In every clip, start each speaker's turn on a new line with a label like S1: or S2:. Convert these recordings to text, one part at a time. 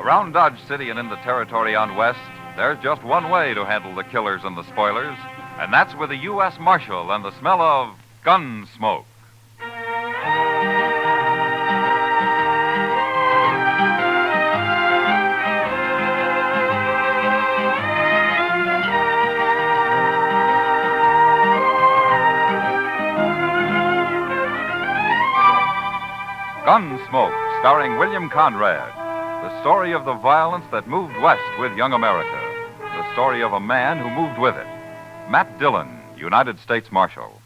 S1: Around Dodge City and in the territory on West, there's just one way to handle the killers and the spoilers, and that's with a U.S. Marshal and the smell of Gunsmoke. Gunsmoke, starring William Conrad. The story of the violence that moved west with young America. The story of a man who moved with it. Matt Dillon, United States Marshal.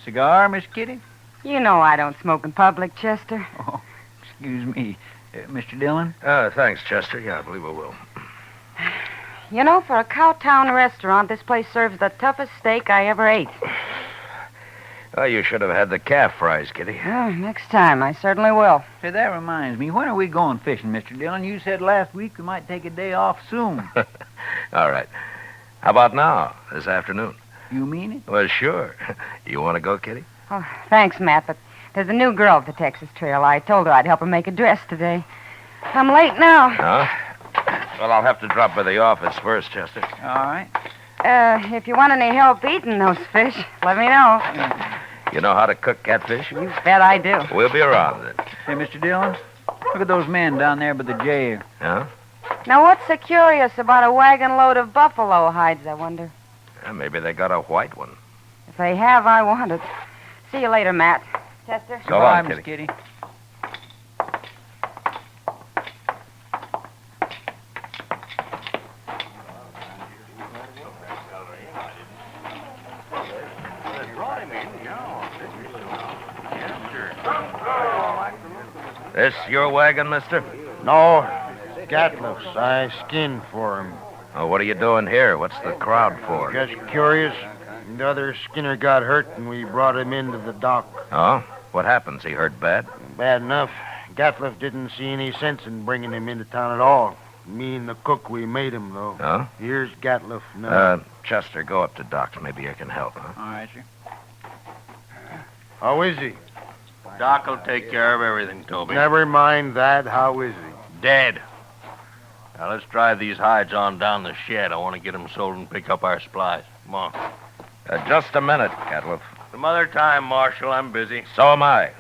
S2: Cigar, Miss Kitty?
S3: You know I don't smoke in public, Chester.
S2: Oh, excuse me. Mr. Dillon?
S4: Thanks, Chester. Yeah, I believe I will.
S3: You know, for a cowtown restaurant, this place serves the toughest steak I ever ate.
S4: Well, you should have had the calf fries, Kitty.
S3: Next time, I certainly will.
S2: Say, that reminds me. When are we going fishing, Mr. Dillon? You said last week we might take a day off soon.
S4: All right. How about now, this afternoon?
S2: You mean it?
S4: Well, sure. You want to go, Kitty?
S3: Oh, thanks, Matt, but there's a new girl at the Texas Trail. I told her I'd help her make a dress today. I'm late now.
S4: Huh? Well, I'll have to drop by the office first, Chester.
S2: All right.
S3: If you want any help eating those fish, let me know.
S4: You know how to cook catfish?
S3: You bet I do.
S4: We'll be around then.
S2: Hey, Mr. Dillon, look at those men down there by the jail.
S4: Huh?
S3: Now, what's so curious about a wagon load of buffalo hides, I wonder?
S4: Maybe they got a white one.
S3: If they have, I want it. See you later, Matt. Chester?
S4: So long,
S2: Goodbye, Miss
S4: Kitty.
S2: Kitty.
S4: This your wagon, mister?
S5: No, Gatliff's. I skinned for him.
S4: Oh, what are you doing here? What's the crowd for?
S5: Just curious. The other skinner got hurt, and we brought him into the dock.
S4: Oh? What happens? He hurt bad?
S5: Bad enough. Gatliff didn't see any sense in bringing him into town at all. Me and the cook, we made him, though.
S4: Oh?
S5: Here's Gatliff now.
S4: Chester, go up to Doc's. Maybe I can help, huh?
S2: All right, sir.
S5: How is he?
S6: Doc will take care of everything, Toby.
S5: Never mind that. How is he?
S6: Dead. Now, let's drive these hides on down the shed. I want to get them sold and pick up our supplies. Come on.
S4: Just a minute, Gatliff.
S6: Some other time, Marshal. I'm busy.
S4: So am I.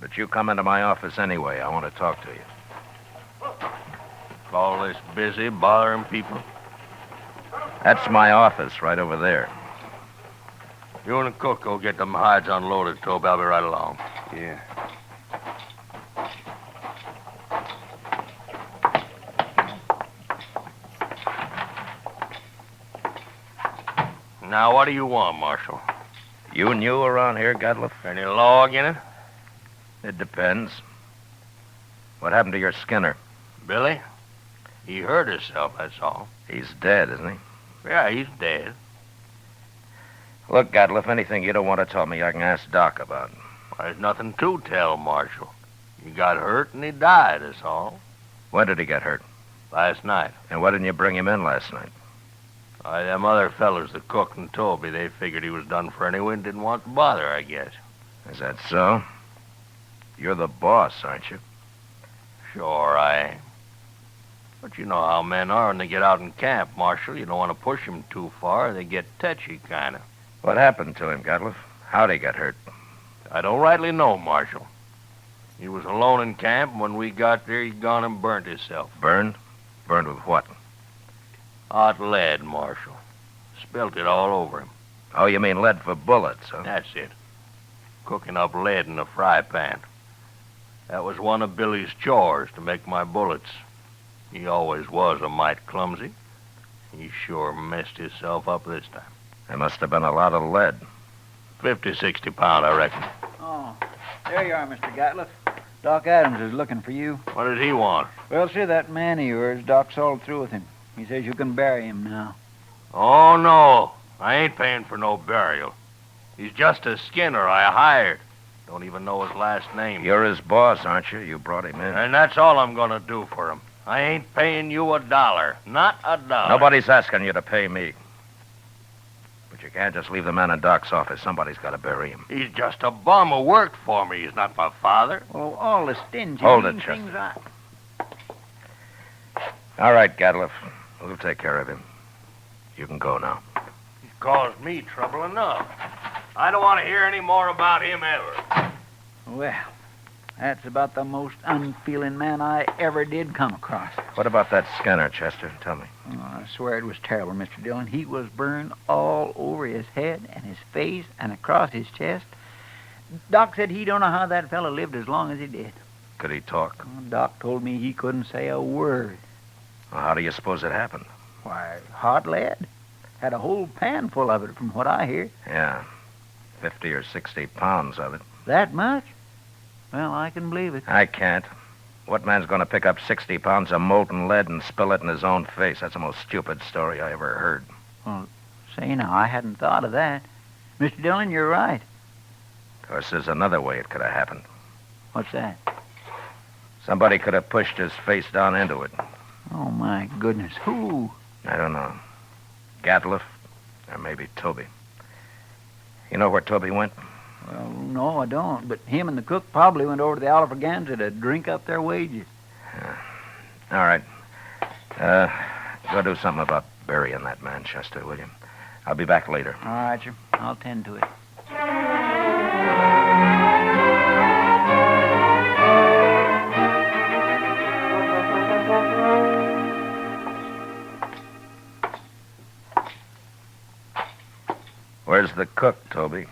S4: But you come into my office anyway. I want to talk to you.
S6: All this busy, bothering people.
S4: That's my office right over there.
S6: You and the cook go get them hides unloaded, Toby. I'll be right along.
S5: Yeah.
S6: Now, what do you want, Marshal?
S4: You new around here, Gatliff?
S6: Any log in it?
S4: It depends. What happened to your Skinner?
S6: Billy? He hurt himself, that's all.
S4: He's dead, isn't he?
S6: Yeah, he's dead.
S4: Look, Gatliff, anything you don't want to tell me, I can ask Doc about.
S6: There's nothing to tell, Marshal. He got hurt and he died, that's all.
S4: When did he get hurt?
S6: Last night.
S4: And why didn't you bring him in last night?
S6: Why, them other fellers, the cook and Toby, they figured he was done for anyway and didn't want to bother, I guess.
S4: Is that so? You're the boss, aren't you?
S6: Sure I am. But you know how men are when they get out in camp, Marshal. You don't want to push them too far. They get touchy, kind of.
S4: What happened to him, Gatliff? How'd he get hurt?
S6: I don't rightly know, Marshal. He was alone in camp, and when we got there, he'd gone and burnt himself.
S4: Burned? Burned with what?
S6: Hot lead, Marshal. Spilt it all over him.
S4: Oh, you mean lead for bullets, huh?
S6: That's it. Cooking up lead in a fry pan. That was one of Billy's chores, to make my bullets. He always was a mite clumsy. He sure messed himself up this time.
S4: There must have been a lot of lead.
S6: 50, 60 pound, I reckon.
S2: Oh, there you are, Mr. Gatliff. Doc Adams is looking for you.
S6: What does he want?
S2: Well, see, that man of yours, Doc's all through with him. He says you can bury him now.
S6: Oh, no. I ain't paying for no burial. He's just a skinner I hired. Don't even know his last name.
S4: You're his boss, aren't you? You brought him in.
S6: And that's all I'm gonna do for him. I ain't paying you $1. Not $1.
S4: Nobody's asking you to pay me. But you can't just leave the man in Doc's office. Somebody's got to bury him.
S6: He's just a bum who worked for me. He's not my father.
S2: Well, all the stingy
S4: Hold it,
S2: mean
S4: Chester.
S2: things I...
S4: All right, Gatliff. We'll take care of him. You can go now.
S6: He's caused me trouble enough. I don't want to hear any more about him ever.
S2: Well, that's about the most unfeeling man I ever did come across.
S4: What about that Skinner, Chester? Tell me.
S2: Oh, I swear it was terrible, Mr. Dillon. He was burned all over his head and his face and across his chest. Doc said he don't know how that fellow lived as long as he did.
S4: Could he talk?
S2: Well, Doc told me he couldn't say a word.
S4: Well, how do you suppose it happened?
S2: Why, hot lead. Had a whole pan full of it, from what I hear.
S4: Yeah, 50 or 60 pounds of it.
S2: That much? Well, I can believe it.
S4: I can't. What man's going to pick up 60 pounds of molten lead and spill it in his own face? That's the most stupid story I ever heard.
S2: Well, say now, I hadn't thought of that. Mr. Dillon, you're right.
S4: Of course, there's another way it could have happened.
S2: What's that?
S4: Somebody could have pushed his face down into it.
S2: Oh, my goodness. Who?
S4: I don't know. Gatliff, or maybe Toby. You know where Toby went?
S2: Well, no, I don't. But him and the cook probably went over to the Alfraganza to drink up their wages.
S4: All right. Go do something about burying that man, Chester, will you? I'll be back later.
S2: All right, sir. I'll tend to it.
S4: Where's the cook, Toby?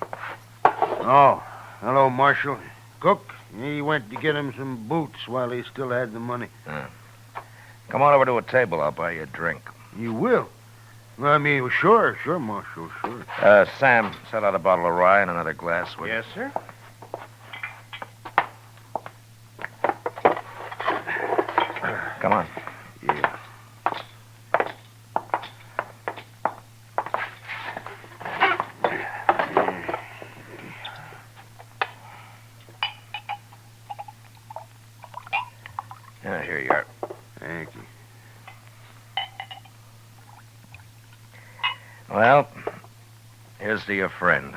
S5: Oh, hello, Marshal. Cook, he went to get him some boots while he still had the money.
S4: Come on over to a table. I'll buy you a drink.
S5: You will? Well, I mean, sure, Marshal, sure.
S4: Sam, set out a bottle of rye and another glass, will you?
S6: Yes, sir.
S4: Come on.
S5: Yeah.
S4: Yeah, here you are.
S5: Thank you.
S4: Well, here's to your friend,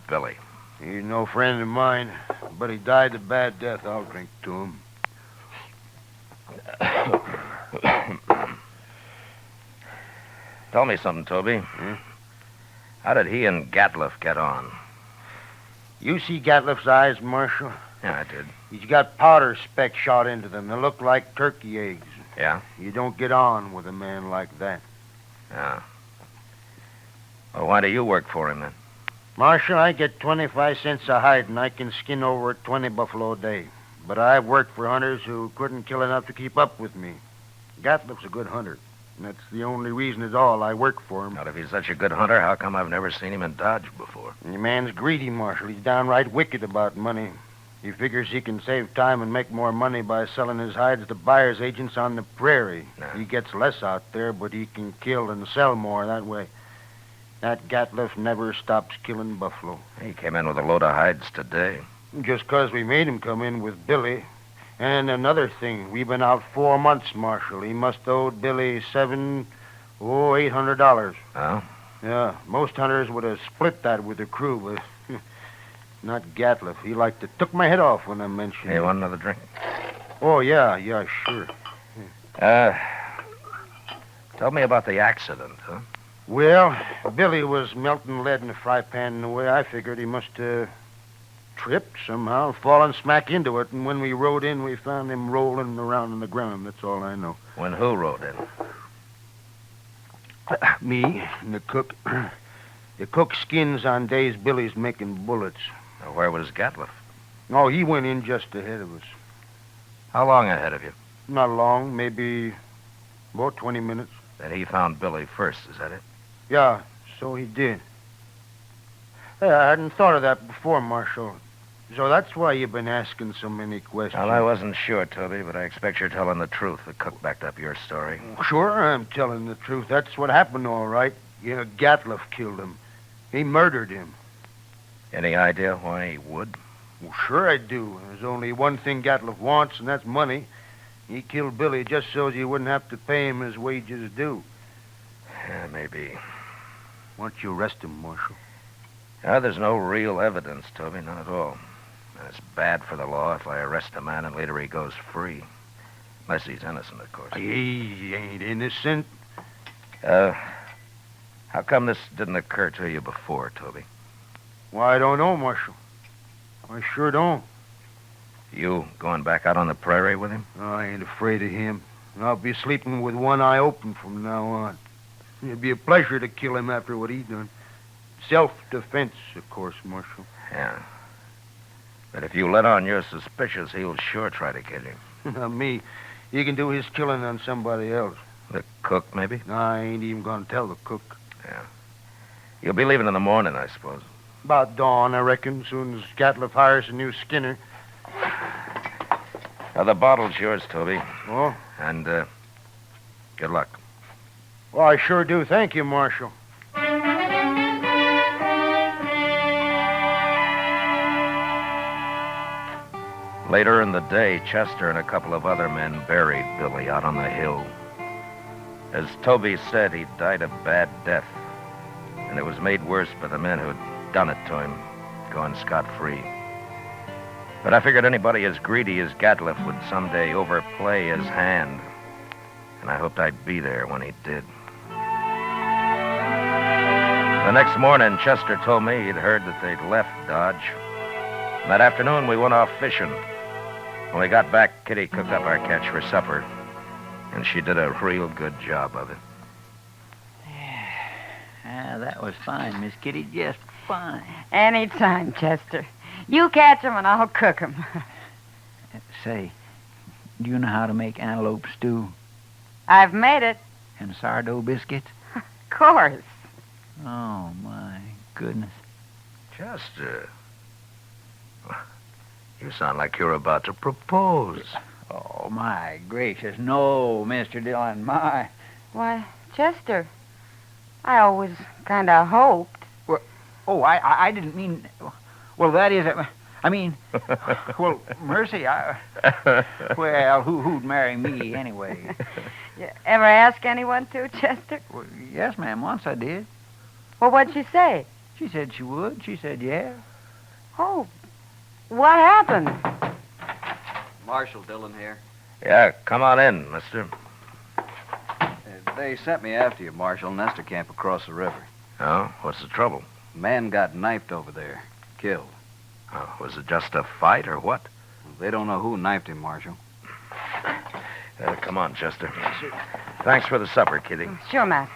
S4: Billy.
S5: He's no friend of mine, but he died a bad death. I'll drink to him.
S4: Tell me something, Toby. How did he and Gatliff get on?
S5: You see Gatliff's eyes, Marshal?
S4: Yeah, I did.
S5: He's got powder specks shot into them. They look like turkey eggs.
S4: Yeah?
S5: You don't get on with a man like that.
S4: Yeah. Well, why do you work for him, then?
S5: Marshal, I get 25 cents a hide, and I can skin over 20 buffalo a day. But I've worked for hunters who couldn't kill enough to keep up with me. Gatliff's a good hunter. And that's the only reason at all I work for him.
S4: Now, if he's such a good hunter, how come I've never seen him in Dodge before?
S5: And the man's greedy, Marshal. He's downright wicked about money. He figures he can save time and make more money by selling his hides to buyer's agents on the prairie.
S4: Yeah.
S5: He gets less out there, but he can kill and sell more that way. That Gatliff never stops killing buffalo.
S4: He came in with a load of hides today.
S5: Just 'cause we made him come in with Billy. And another thing, we've been out 4 months, Marshal. He must owe Billy $800.
S4: Oh?
S5: Yeah, most hunters would have split that with the crew, but not Gatliff. He like to took my head off when I mentioned
S4: Hey, you
S5: it.
S4: want another drink?
S5: Oh, yeah, sure.
S4: Tell me about the accident, huh?
S5: Well, Billy was melting lead in a fry pan, and the way I figured he must have tripped somehow, fallen smack into it, and when we rode in, we found him rolling around on the ground. That's all I know.
S4: When who rode in?
S5: Me and the cook. The cook skins on days Billy's making bullets.
S4: Now, where was Gatliff?
S5: Oh, he went in just ahead of us.
S4: How long ahead of you?
S5: Not long, maybe about 20 minutes.
S4: Then he found Billy first, is that it?
S5: Yeah, so he did. Hey, I hadn't thought of that before, Marshal. So that's why you've been asking so many questions.
S4: Well, I wasn't sure, Toby, but I expect you're telling the truth. The cook backed up your story.
S5: Sure, I'm telling the truth. That's what happened, all right. Yeah, Gatliff killed him. He murdered him.
S4: Any idea why he would?
S5: Well, sure I do. There's only one thing Gatliff wants, and that's money. He killed Billy just so he wouldn't have to pay him his wages due.
S4: Yeah, maybe.
S5: Why don't you arrest him, Marshal?
S4: There's no real evidence, Toby, not at all. And it's bad for the law if I arrest a man and later he goes free. Unless he's innocent, of course.
S5: He ain't innocent.
S4: How come this didn't occur to you before, Toby?
S5: Why, I don't know, Marshal. I sure don't.
S4: You going back out on the prairie with him?
S5: I ain't afraid of him. I'll be sleeping with one eye open from now on. It'd be a pleasure to kill him after what he done. Self-defense, of course, Marshal.
S4: Yeah. But if you let on you're suspicious, he'll sure try to kill you.
S5: Not me. He can do his killing on somebody else.
S4: The cook, maybe?
S5: I ain't even gonna tell the cook.
S4: Yeah. You'll be leaving in the morning, I suppose.
S5: About dawn, I reckon, soon as Gatliff hires a new skinner.
S4: The bottle's yours, Toby.
S5: Oh?
S4: And, good luck.
S5: Well, I sure do. Thank you, Marshal.
S4: Later in the day, Chester and a couple of other men buried Billy out on the hill. As Toby said, he died a bad death, and it was made worse by the men who'd done it to him, going scot-free. But I figured anybody as greedy as Gatliff would someday overplay his hand, and I hoped I'd be there when he did. The next morning, Chester told me he'd heard that they'd left Dodge. And that afternoon, we went off fishing. When we got back, Kitty cooked up our catch for supper, and she did a real good job of it.
S2: That was fine, Miss Kitty, just fine.
S3: Anytime, Chester. You catch 'em and I'll cook 'em.
S2: Say, do you know how to make antelope stew
S3: I've made it.
S2: and sourdough biscuits?
S3: Of course.
S2: Oh, my goodness.
S4: Chester, you sound like you're about to propose.
S2: Oh, my gracious. No, Mr. Dillon, my.
S3: Why, Chester, I always kind of hoped.
S2: Oh, I didn't mean... Well, that is... I mean... Well, mercy, well, who'd marry me anyway?
S3: You ever ask anyone to, Chester?
S2: Well, yes, ma'am, once I did.
S3: Well, what'd she say?
S2: She said she would. She said, yeah.
S3: Oh, what happened?
S7: Marshal Dillon here.
S4: Yeah, come on in, mister.
S7: They sent me after you, Marshal. Nestor camp across the river.
S4: Oh, what's the trouble?
S7: Man got knifed over there. Killed.
S4: Oh, was it just a fight or what?
S7: They don't know who knifed him, Marshal.
S4: Come on, Chester. Thanks for the supper, Kitty.
S3: Sure, Matt.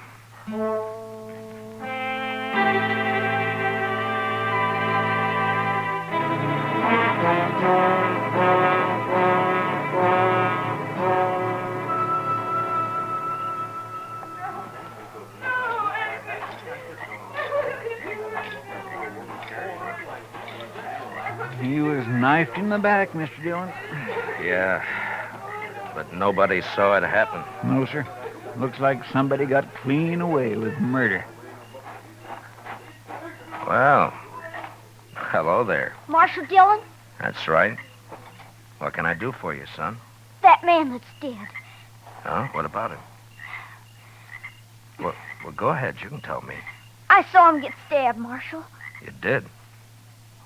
S2: He was knifed in the back, Mr. Dillon.
S4: Yeah, but nobody saw it happen.
S2: No, sir. Looks like somebody got clean away with murder.
S4: Well, hello there.
S8: Marshal Dillon,
S4: That's right. What can I do for you, son?
S8: that man that's dead.
S4: Huh? What about him? Well, go ahead. You can tell me.
S8: I saw him get stabbed, Marshal.
S4: You did?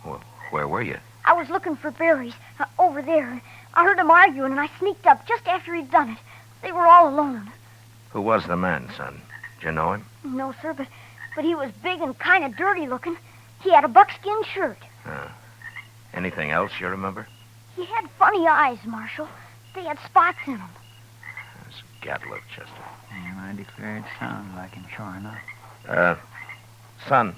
S4: Well, where were you?
S8: I was looking for berries over there. I heard them arguing, and I sneaked up just after he'd done it. They were all alone.
S4: Who was the man, son? Did you know him?
S8: No, sir, but he was big and kind of dirty looking. He had a buckskin shirt.
S4: Anything else you remember?
S8: He had funny eyes, Marshal. They had spots in them.
S4: That's Gatliff, Chester.
S2: Yeah, I declare it sounds like him, sure enough.
S4: Son,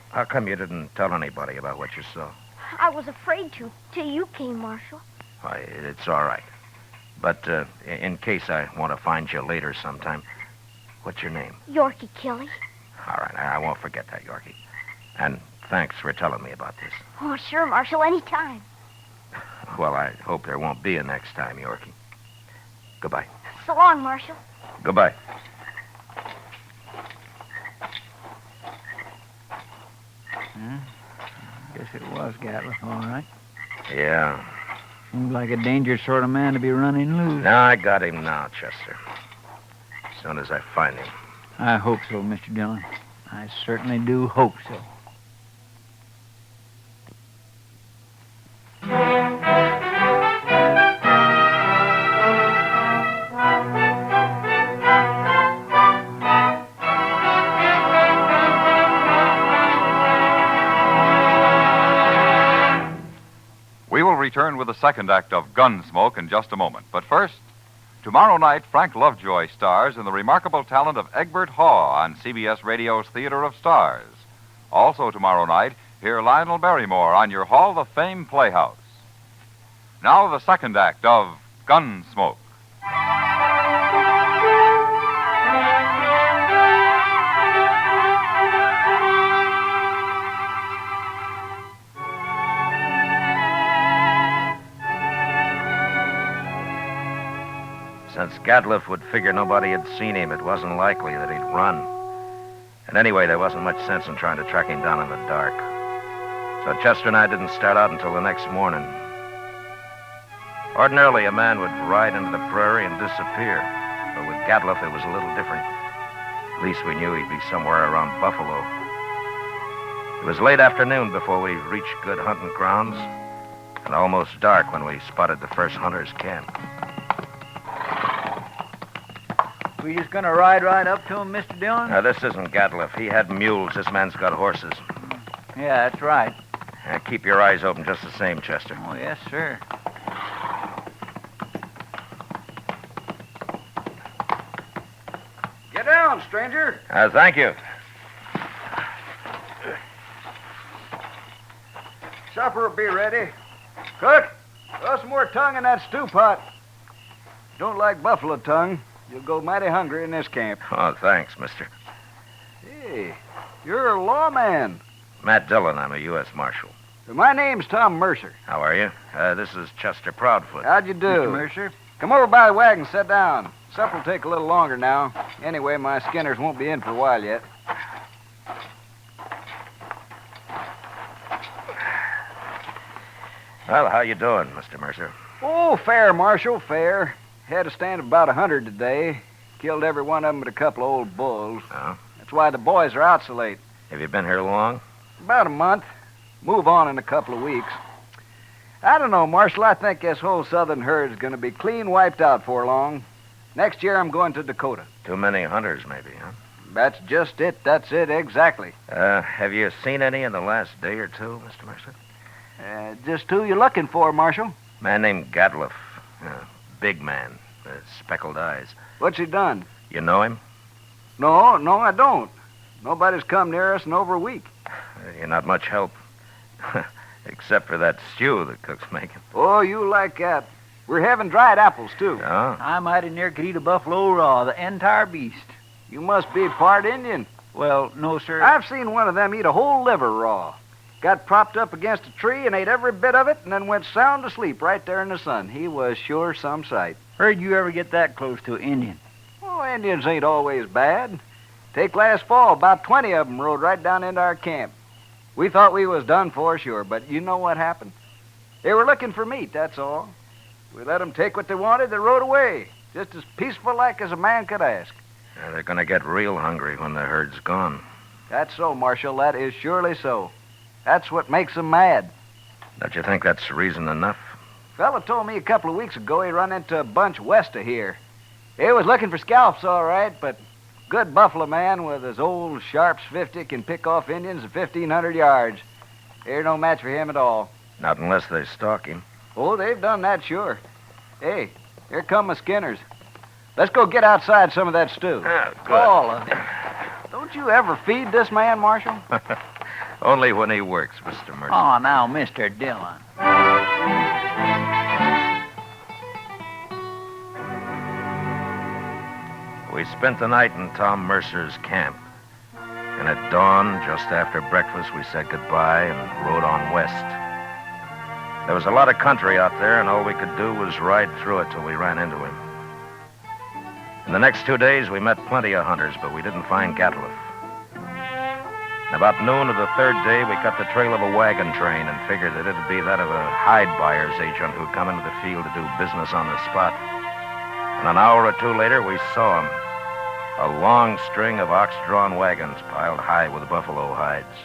S4: how come you didn't tell anybody about what you saw?
S8: I was afraid to, till you came, Marshal.
S4: Why, it's all right. But in case I want to find you later sometime, what's your name?
S8: Yorkie Kelly.
S4: All right, I won't forget that, Yorkie. And thanks for telling me about this.
S8: Oh, sure, Marshal, anytime.
S4: Well, I hope there won't be a next time, Yorkie. Goodbye.
S8: So long, Marshal.
S4: Goodbye.
S2: Guess it was Gatliff, all right.
S4: Yeah.
S2: Seems like a dangerous sort of man to be running loose.
S4: No, I got him now, Chester. As soon as I find him.
S2: I hope so, Mr. Dillon. I certainly do hope so.
S1: We will return with the second act of Gunsmoke in just a moment. But first, tomorrow night, Frank Lovejoy stars in the remarkable talent of Egbert Haw on CBS Radio's Theater of Stars. Also tomorrow night, hear Lionel Barrymore on your Hall of Fame Playhouse. Now the second act of Gunsmoke.
S4: Since Gatliff would figure nobody had seen him, it wasn't likely that he'd run. And anyway, there wasn't much sense in trying to track him down in the dark. So Chester and I didn't start out until the next morning. Ordinarily, a man would ride into the prairie and disappear. But with Gatliff, it was a little different. At least we knew he'd be somewhere around Buffalo. It was late afternoon before we reached good hunting grounds, and almost dark when we spotted the first hunter's camp.
S2: We just gonna ride right up to him, Mr. Dillon?
S4: Now, this isn't Gatliff. He had mules. This man's got horses.
S2: Yeah, that's right.
S4: Keep your eyes open just the same, Chester.
S2: Oh, yes, sir.
S7: Get down, stranger.
S4: Thank you.
S7: Supper will be ready. Cook, throw some more tongue in that stew pot. Don't like buffalo tongue. You'll go mighty hungry in this camp.
S4: Oh, thanks, mister.
S7: Hey, you're a lawman.
S4: Matt Dillon. I'm a U.S. Marshal.
S7: My name's Tom Mercer.
S4: How are you? This is Chester Proudfoot.
S7: How'd you do?
S2: Mr. Mercer?
S7: Come over by the wagon, sit down. Supper'll take a little longer now. Anyway, my skinners won't be in for a while yet.
S4: Well, how you doing, Mr. Mercer?
S7: Oh, fair, Marshal, fair. Had a stand of about 100 today. Killed every one of them but a couple of old bulls.
S4: Oh?
S7: That's why the boys are out so late.
S4: Have you been here long?
S7: About a month. Move on in a couple of weeks. I don't know, Marshal. I think this whole southern herd's going to be clean wiped out for long. Next year I'm going to Dakota.
S4: Too many hunters, maybe, huh?
S7: That's just it. That's it, exactly.
S4: Have you seen any in the last day or two, Mr. Mercer?
S7: Just who you looking for, Marshal?
S4: Man named Gatliff. Big man. Speckled eyes.
S7: What's he done?
S4: You know him?
S7: No, I don't. Nobody's come near us in over a week.
S4: You're not much help. Except for that stew the cook's making.
S7: Oh, you like that. We're having dried apples, too.
S4: Oh?
S2: I mighty near could eat a buffalo raw, the entire beast.
S7: You must be part Indian.
S2: Well, no, sir.
S7: I've seen one of them eat a whole liver raw. Got propped up against a tree and ate every bit of it and then went sound asleep right there in the sun. He was sure some sight.
S2: Heard you ever get that close to an Indian?
S7: Oh, Indians ain't always bad. Take last fall, about 20 of them rode right down into our camp. We thought we was done for, sure, but you know what happened? They were looking for meat, that's all. We let them take what they wanted, they rode away. Just as peaceful like as a man could ask.
S4: They're going to get real hungry when the herd's gone.
S7: That's so, Marshal. That is surely so. That's what makes them mad.
S4: Don't you think that's reason enough?
S7: Fella told me a couple of weeks ago he run into a bunch west of here. He was looking for scalps, all right, but good buffalo man with his old Sharps 50 can pick off Indians at 1,500 yards. They're no match for him at all.
S4: Not unless they stalk him.
S7: Oh, they've done that, sure. Hey, here come my skinners. Let's go get outside some of that stew.
S4: Good.
S7: All of it. Don't you ever feed this man, Marshal?
S4: Only when he works, Mr. Mercer.
S2: Oh, now, Mr. Dillon.
S4: We spent the night in Tom Mercer's camp. And at dawn, just after breakfast, we said goodbye and rode on west. There was a lot of country out there, and all we could do was ride through it till we ran into him. In the next 2 days, we met plenty of hunters, but we didn't find Gatliff. About noon of the third day, we cut the trail of a wagon train and figured that it'd be that of a hide buyer's agent who'd come into the field to do business on the spot. And an hour or two later, we saw him. A long string of ox-drawn wagons piled high with buffalo hides.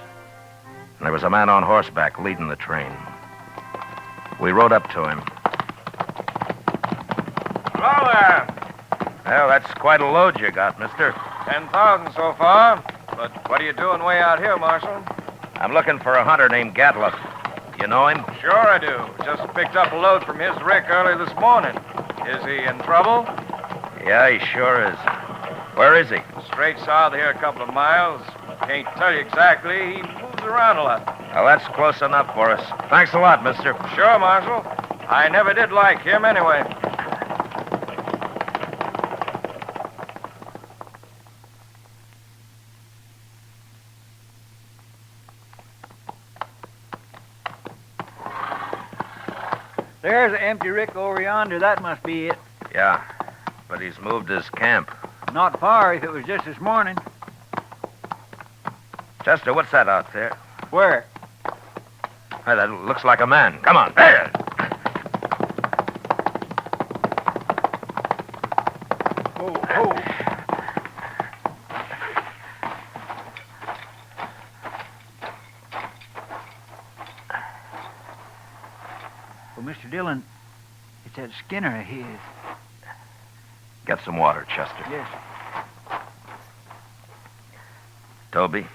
S4: And there was a man on horseback leading the train. We rode up to him.
S9: Hello there.
S4: Well, that's quite a load you got, mister.
S9: 10,000 so far. But what are you doing way out here, Marshal?
S4: I'm looking for a hunter named Gatliff. You know him?
S9: Sure I do. Just picked up a load from his rick early this morning. Is he in trouble?
S4: Yeah, he sure is. Where is he?
S9: Straight south here a couple of miles. Can't tell you exactly. He moves around a lot.
S4: Well, that's close enough for us. Thanks a lot, mister.
S9: Sure, Marshal. I never did like him anyway.
S2: There's an empty rick over yonder. That must be it.
S4: Yeah, but he's moved his camp.
S2: Not far if it was just this morning.
S4: Chester, what's that out there?
S2: Where?
S4: Hey, that looks like a man. Come on. There.
S2: Oh. Well, Mr. Dillon, it's that Skinner of his.
S4: Get some water, Chester.
S2: Yes.
S4: Toby?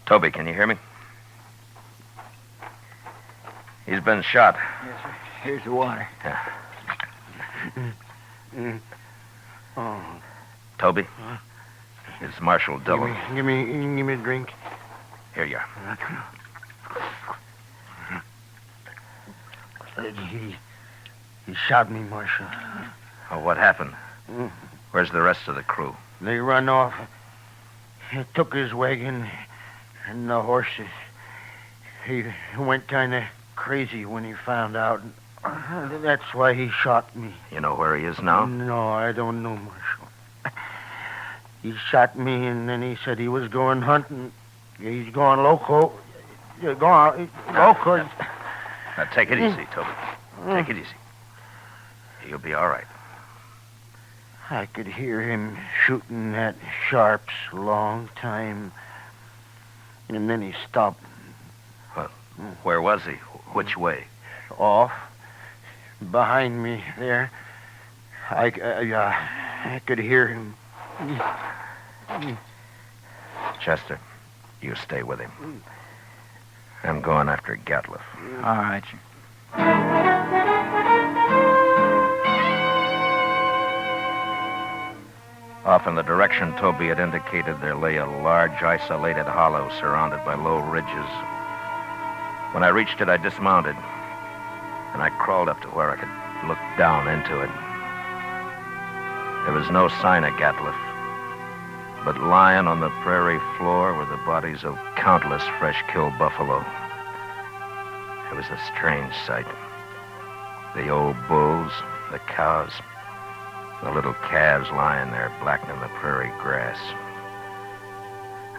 S4: Toby, can you hear me? He's been shot.
S2: Yes, sir. Here's the water.
S5: Oh.
S4: Toby? It's Marshal Dillon.
S5: Give me a drink.
S4: Here you are.
S5: He shot me, Marshal.
S4: Oh, what happened? Where's the rest of the crew?
S5: They run off. He took his wagon and the horses. He went kind of crazy when he found out. That's why he shot me.
S4: You know where he is now?
S5: No, I don't know, Marshal. He shot me, and then he said he was going hunting. He's going loco. You're going loco.
S4: Now, take it easy, Toby. Take it easy. You'll be all right.
S5: I could hear him shooting at Sharps a long time. And then he stopped.
S4: Well, where was he? Which way?
S5: Off. Behind me there. I could hear him.
S4: Chester, you stay with him. I'm going after Gatliff.
S2: All right, sir.
S4: Off in the direction Toby had indicated, there lay a large, isolated hollow surrounded by low ridges. When I reached it, I dismounted, and I crawled up to where I could look down into it. There was no sign of Gatliff, but lying on the prairie floor were the bodies of countless fresh-killed buffalo. It was a strange sight. The old bulls, the cows, the little calves lying there blackening the prairie grass.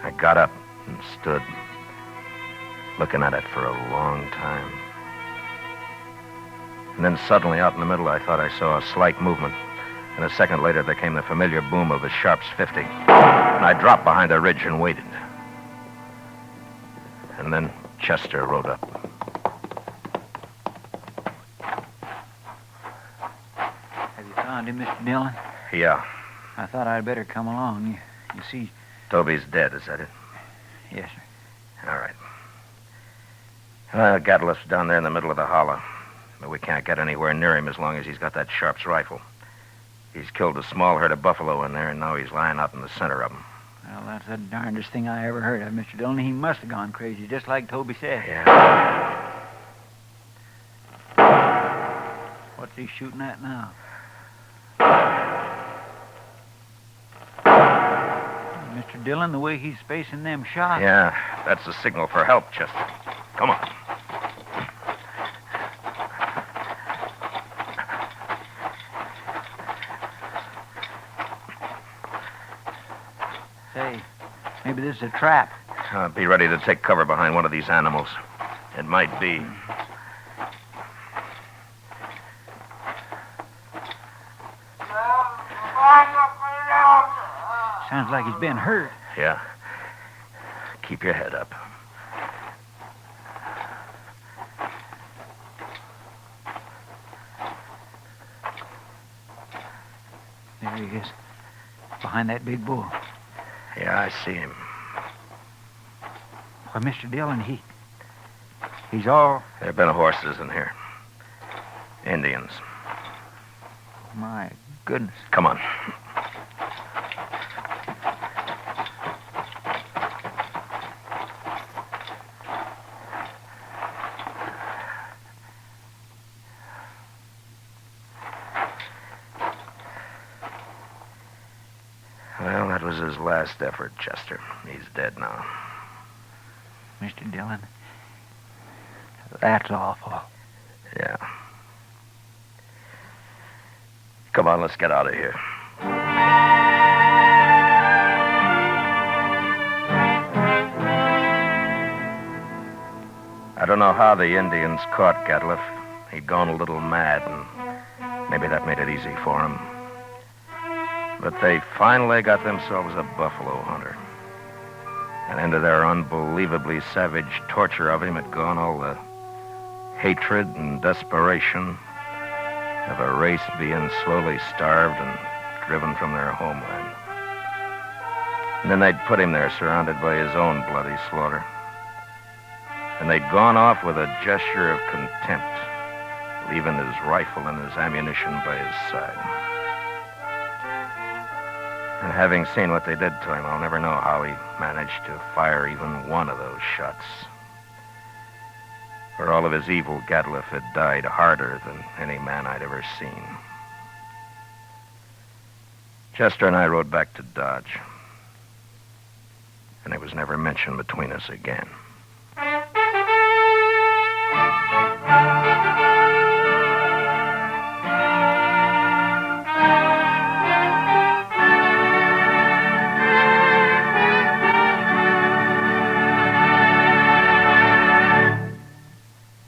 S4: I got up and stood, looking at it for a long time. And then suddenly, out in the middle, I thought I saw a slight movement. And a second later, there came the familiar boom of a Sharps 50. And I dropped behind a ridge and waited. And then Chester rode up.
S2: Have you found him, Mr. Dillon?
S4: Yeah.
S2: I thought I'd better come along. You see...
S4: Toby's dead, is that it?
S2: Yes, sir.
S4: All right. Well, Gatliff's down there in the middle of the hollow. But we can't get anywhere near him as long as he's got that Sharps rifle. He's killed a small herd of buffalo in there, and now he's lying out in the center of them.
S2: Well, that's the darndest thing I ever heard of, Mr. Dillon. He must have gone crazy, just like Toby said.
S4: Yeah.
S2: What's he shooting at now? Mr. Dillon, the way he's spacing them shots.
S4: Yeah, that's the signal for help, Chester. Come on.
S2: Say, Maybe this is a trap.
S4: Be ready to take cover behind one of these animals. It might be.
S2: Sounds like he's been hurt.
S4: Yeah. Keep your head up.
S2: There he is. Behind that big bull.
S4: Yeah, I see him.
S2: Why, Mr. Dillon, he's all...
S4: There have been horses in here. Indians.
S2: My goodness.
S4: Come on. Well, that was his last effort, Chester. He's dead now.
S2: Mr. Dillon, that's awful.
S4: Yeah. Come on, let's get out of here. I don't know how the Indians caught Gatliff. He'd gone a little mad, and maybe that made it easy for him. But they finally got themselves a buffalo hunter. And into their unbelievably savage torture of him had gone all the hatred and desperation of a race being slowly starved and driven from their homeland. And then they'd put him there surrounded by his own bloody slaughter. And they'd gone off with a gesture of contempt, leaving his rifle and his ammunition by his side. And having seen what they did to him, I'll never know how he managed to fire even one of those shots. For all of his evil, Gatliff had died harder than any man I'd ever seen. Chester and I rode back to Dodge. And it was never mentioned between us again.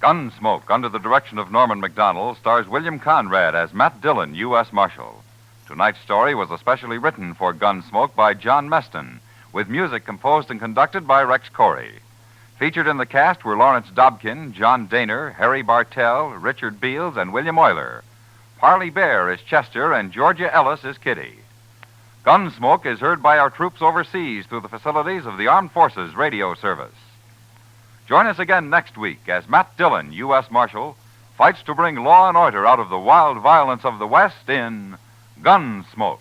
S1: Gunsmoke, under the direction of Norman MacDonald, stars William Conrad as Matt Dillon, U.S. Marshal. Tonight's story was especially written for Gunsmoke by John Meston, with music composed and conducted by Rex Corey. Featured in the cast were Lawrence Dobkin, John Daner, Harry Bartell, Richard Beals, and William Euler. Parley Bear is Chester, and Georgia Ellis is Kitty. Gunsmoke is heard by our troops overseas through the facilities of the Armed Forces Radio Service. Join us again next week as Matt Dillon, U.S. Marshal, fights to bring law and order out of the wild violence of the West in Gunsmoke.